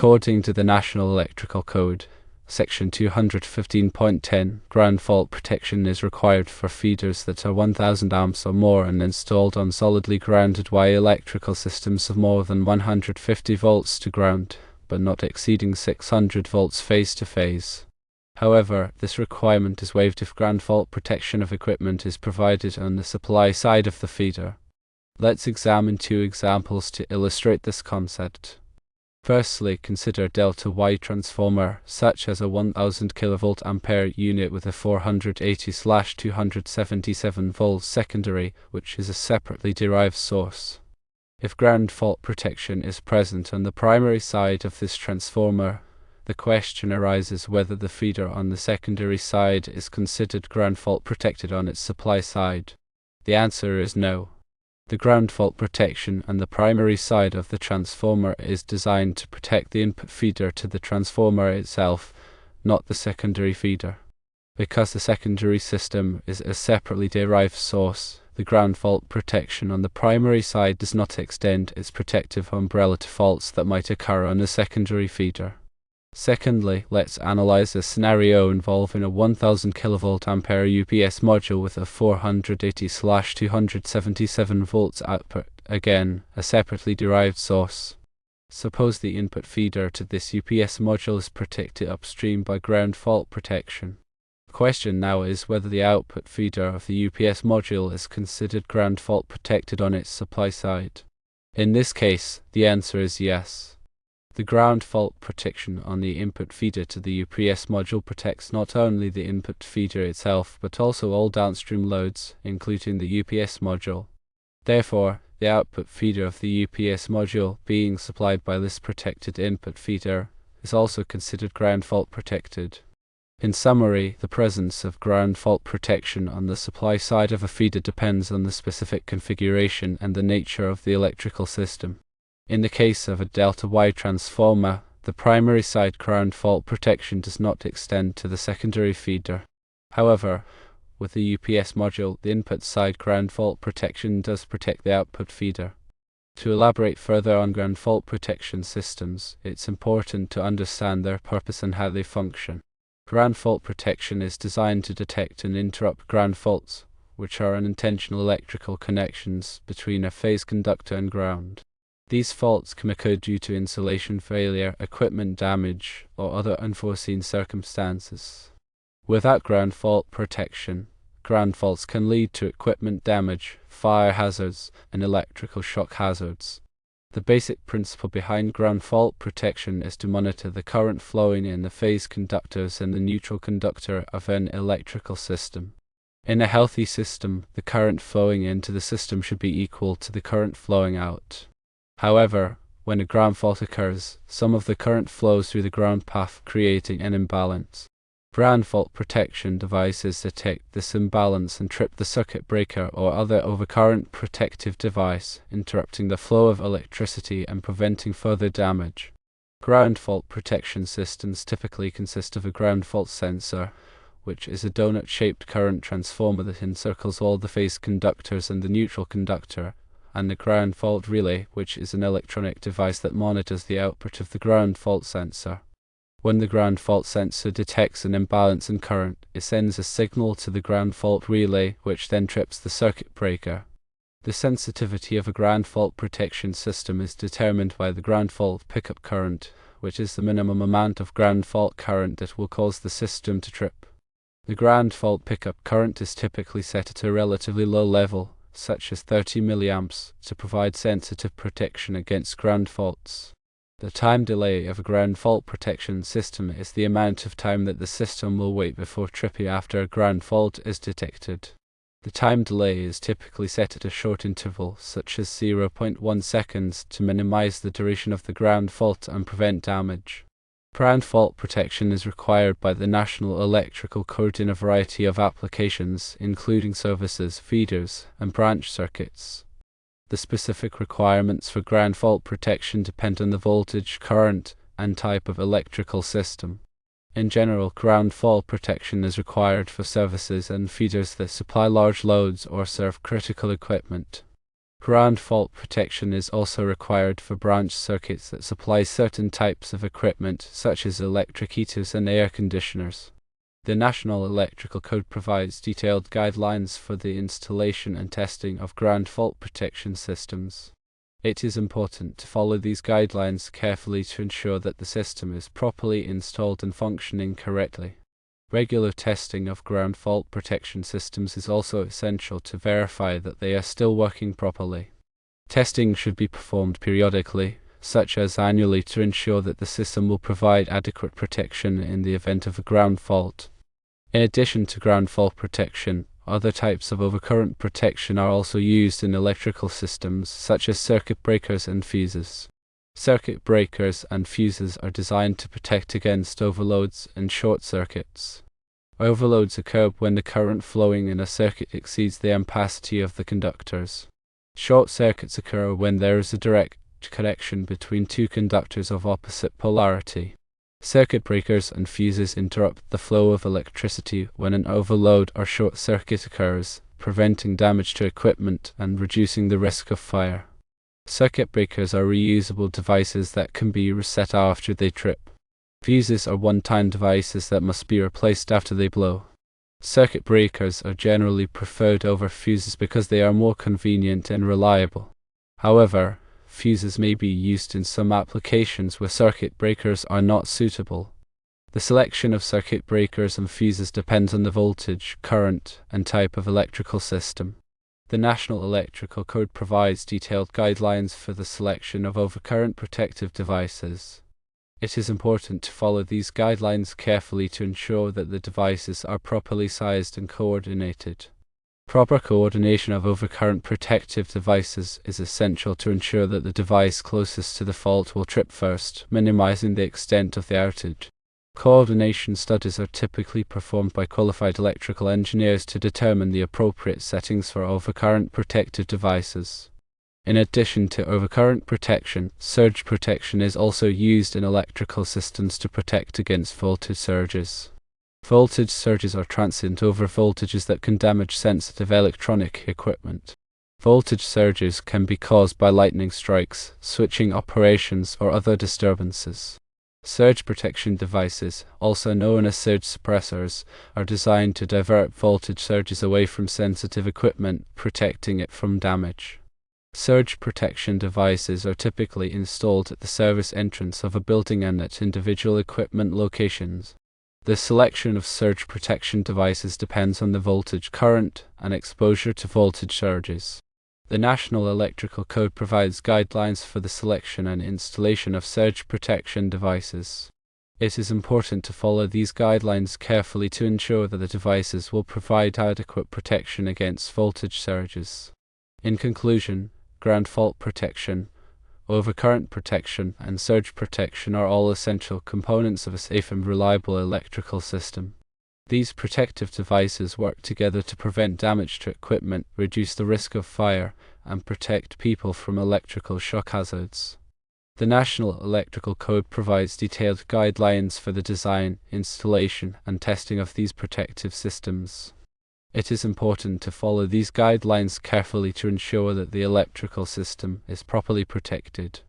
According to the National Electrical Code, Section 215.10, ground fault protection is required for feeders that are 1000 amps or more and installed on solidly grounded wire electrical systems of more than 150 volts to ground, but not exceeding 600 volts phase to phase. However, this requirement is waived if ground fault protection of equipment is provided on the supply side of the feeder. Let's examine two examples to illustrate this concept. Firstly, consider a Delta-Wye transformer, such as a 1000 kV ampere unit with a 480/277 volt secondary, which is a separately derived source. If ground fault protection is present on the primary side of this transformer, the question arises whether the feeder on the secondary side is considered ground fault protected on its supply side. The answer is no. The ground fault protection on the primary side of the transformer is designed to protect the input feeder to the transformer itself, not the secondary feeder. Because the secondary system is a separately derived source, the ground fault protection on the primary side does not extend its protective umbrella to faults that might occur on a secondary feeder. Secondly, let's analyze a scenario involving a 1000 kV ampere UPS module with a 480/277 volts output, again, a separately derived source. Suppose the input feeder to this UPS module is protected upstream by ground fault protection. The question now is whether the output feeder of the UPS module is considered ground fault protected on its supply side. In this case, the answer is yes. The ground fault protection on the input feeder to the UPS module protects not only the input feeder itself but also all downstream loads, including the UPS module. Therefore, the output feeder of the UPS module, being supplied by this protected input feeder, is also considered ground fault protected. In summary, the presence of ground fault protection on the supply side of a feeder depends on the specific configuration and the nature of the electrical system. In the case of a Delta-Wye transformer, the primary side ground fault protection does not extend to the secondary feeder. However, with the UPS module, the input side ground fault protection does protect the output feeder. To elaborate further on ground fault protection systems, it's important to understand their purpose and how they function. Ground fault protection is designed to detect and interrupt ground faults, which are unintentional electrical connections between a phase conductor and ground. These faults can occur due to insulation failure, equipment damage, or other unforeseen circumstances. Without ground fault protection, ground faults can lead to equipment damage, fire hazards, and electrical shock hazards. The basic principle behind ground fault protection is to monitor the current flowing in the phase conductors and the neutral conductor of an electrical system. In a healthy system, the current flowing into the system should be equal to the current flowing out. However, when a ground fault occurs, some of the current flows through the ground path, creating an imbalance. Ground fault protection devices detect this imbalance and trip the circuit breaker or other overcurrent protective device, interrupting the flow of electricity and preventing further damage. Ground fault protection systems typically consist of a ground fault sensor, which is a donut-shaped current transformer that encircles all the phase conductors and the neutral conductor, and the ground fault relay, which is an electronic device that monitors the output of the ground fault sensor. When the ground fault sensor detects an imbalance in current, it sends a signal to the ground fault relay, which then trips the circuit breaker. The sensitivity of a ground fault protection system is determined by the ground fault pickup current, which is the minimum amount of ground fault current that will cause the system to trip. The ground fault pickup current is typically set at a relatively low level, such as 30 milliamps, to provide sensitive protection against ground faults. The time delay of a ground fault protection system is the amount of time that the system will wait before tripping after a ground fault is detected. The time delay is typically set at a short interval, such as 0.1 seconds, to minimize the duration of the ground fault and prevent damage. Ground fault protection is required by the National Electrical Code in a variety of applications, including services, feeders, and branch circuits. The specific requirements for ground fault protection depend on the voltage, current, and type of electrical system. In general, ground fault protection is required for services and feeders that supply large loads or serve critical equipment. Ground fault protection is also required for branch circuits that supply certain types of equipment, such as electric heaters and air conditioners. The National Electrical Code provides detailed guidelines for the installation and testing of ground fault protection systems. It is important to follow these guidelines carefully to ensure that the system is properly installed and functioning correctly. Regular testing of ground fault protection systems is also essential to verify that they are still working properly. Testing should be performed periodically, such as annually, to ensure that the system will provide adequate protection in the event of a ground fault. In addition to ground fault protection, other types of overcurrent protection are also used in electrical systems, such as circuit breakers and fuses. Circuit breakers and fuses are designed to protect against overloads and short circuits. Overloads occur when the current flowing in a circuit exceeds the ampacity of the conductors. Short circuits occur when there is a direct connection between two conductors of opposite polarity. Circuit breakers and fuses interrupt the flow of electricity when an overload or short circuit occurs, preventing damage to equipment and reducing the risk of fire. Circuit breakers are reusable devices that can be reset after they trip. Fuses are one-time devices that must be replaced after they blow. Circuit breakers are generally preferred over fuses because they are more convenient and reliable. However, fuses may be used in some applications where circuit breakers are not suitable. The selection of circuit breakers and fuses depends on the voltage, current, and type of electrical system. The National Electrical Code provides detailed guidelines for the selection of overcurrent protective devices. It is important to follow these guidelines carefully to ensure that the devices are properly sized and coordinated. Proper coordination of overcurrent protective devices is essential to ensure that the device closest to the fault will trip first, minimizing the extent of the outage. Coordination studies are typically performed by qualified electrical engineers to determine the appropriate settings for overcurrent protective devices. In addition to overcurrent protection, surge protection is also used in electrical systems to protect against voltage surges. Voltage surges are transient overvoltages that can damage sensitive electronic equipment. Voltage surges can be caused by lightning strikes, switching operations, or other disturbances. Surge protection devices, also known as surge suppressors, are designed to divert voltage surges away from sensitive equipment, protecting it from damage. Surge protection devices are typically installed at the service entrance of a building and at individual equipment locations. The selection of surge protection devices depends on the voltage, current, and exposure to voltage surges. The National Electrical Code provides guidelines for the selection and installation of surge protection devices. It is important to follow these guidelines carefully to ensure that the devices will provide adequate protection against voltage surges. In conclusion, ground fault protection, overcurrent protection, and surge protection are all essential components of a safe and reliable electrical system. These protective devices work together to prevent damage to equipment, reduce the risk of fire, and protect people from electrical shock hazards. The National Electrical Code provides detailed guidelines for the design, installation, and testing of these protective systems. It is important to follow these guidelines carefully to ensure that the electrical system is properly protected.